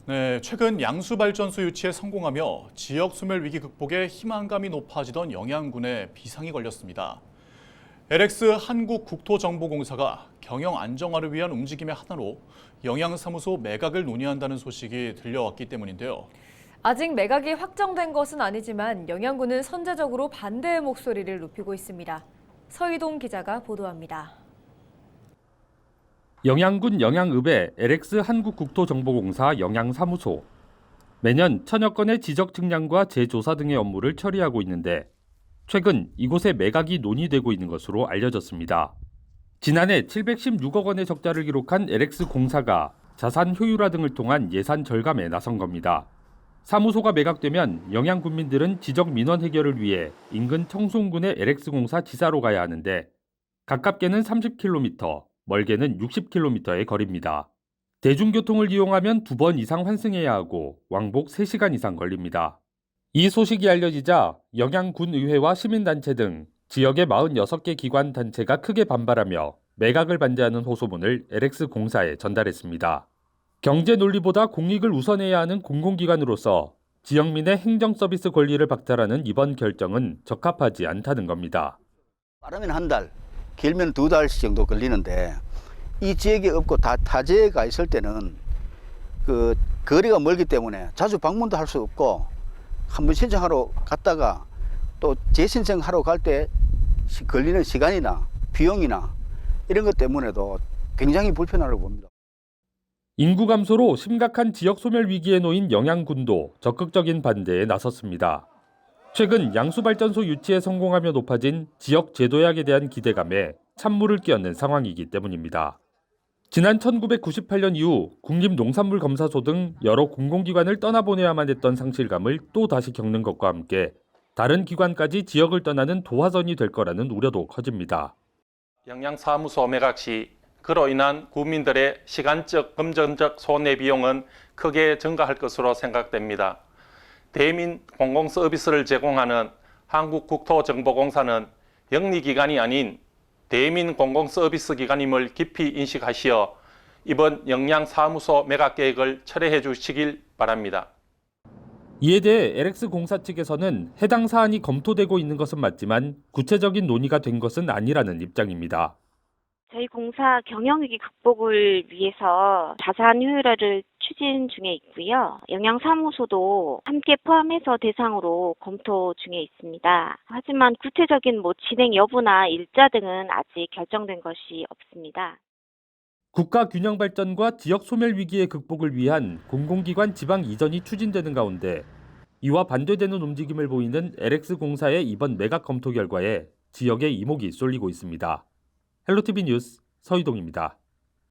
네, 최근 양수발전소 유치에 성공하며 지역 소멸 위기 극복에 희망감이 높아지던 영양군에 비상이 걸렸습니다. LX 한국국토정보공사가 경영 안정화를 위한 움직임의 하나로 영양사무소 매각을 논의한다는 소식이 들려왔기 때문인데요. 아직 매각이 확정된 것은 아니지만 영양군은 선제적으로 반대의 목소리를 높이고 있습니다. 서희동 기자가 보도합니다. 영양군 영양읍의 LX 한국국토정보공사 영양사무소. 매년 천여 건의 지적 측량과 재조사 등의 업무를 처리하고 있는데 최근 이곳의 매각이 논의되고 있는 것으로 알려졌습니다. 지난해 716억 원의 적자를 기록한 LX 공사가 자산 효율화 등을 통한 예산 절감에 나선 겁니다. 사무소가 매각되면 영양군민들은 지적 민원 해결을 위해 인근 청송군의 LX공사 지사로 가야 하는데 가깝게는 30km, 멀게는 60km의 거리입니다. 대중교통을 이용하면 2번 이상 환승해야 하고 왕복 3시간 이상 걸립니다. 이 소식이 알려지자 영양군의회와 시민단체 등 지역의 46개 기관 단체가 크게 반발하며 매각을 반대하는 호소문을 LX공사에 전달했습니다. 경제 논리보다 공익을 우선해야 하는 공공기관으로서 지역민의 행정서비스 권리를 박탈하는 이번 결정은 적합하지 않다는 겁니다. 빠르면 한 달, 길면 2달 정도 걸리는데 이 지역에 없고 타지에가 있을 때는 그 거리가 멀기 때문에 자주 방문도 할 수 없고 한번 신청하러 갔다가 또 재신청하러 갈 때 걸리는 시간이나 비용이나 이런 것 때문에도 굉장히 불편하다고 봅니다. 인구 감소로 심각한 지역 소멸 위기에 놓인 영양군도 적극적인 반대에 나섰습니다. 최근 양수발전소 유치에 성공하며 높아진 지역 제도약에 대한 기대감에 찬물을 끼얹는 상황이기 때문입니다. 지난 1998년 이후 국립농산물검사소 등 여러 공공기관을 떠나보내야만 했던 상실감을 또 다시 겪는 것과 함께 다른 기관까지 지역을 떠나는 도화선이 될 거라는 우려도 커집니다. 영양사무소 매각 시 그로 인한 국민들의 시간적, 금전적 손해 비용은 크게 증가할 것으로 생각됩니다. 대민 공공서비스를 제공하는 한국국토정보공사는 영리기관이 아닌 대민 공공서비스 기관임을 깊이 인식하시어 이번 영양사무소 매각 계획을 철회해 주시길 바랍니다. 이에 대해 LX공사 측에서는 해당 사안이 검토되고 있는 것은 맞지만 구체적인 논의가 된 것은 아니라는 입장입니다. 저희 공사 경영위기 극복을 위해서 자산 효율화를 추진 중에 있고요. 영양사무소도 함께 포함해서 대상으로 검토 중에 있습니다. 하지만 구체적인 진행 여부나 일자 등은 아직 결정된 것이 없습니다. 국가 균형 발전과 지역 소멸 위기의 극복을 위한 공공기관 지방 이전이 추진되는 가운데 이와 반대되는 움직임을 보이는 LX공사의 이번 매각 검토 결과에 지역의 이목이 쏠리고 있습니다. 헬로티비 뉴스 서희동입니다.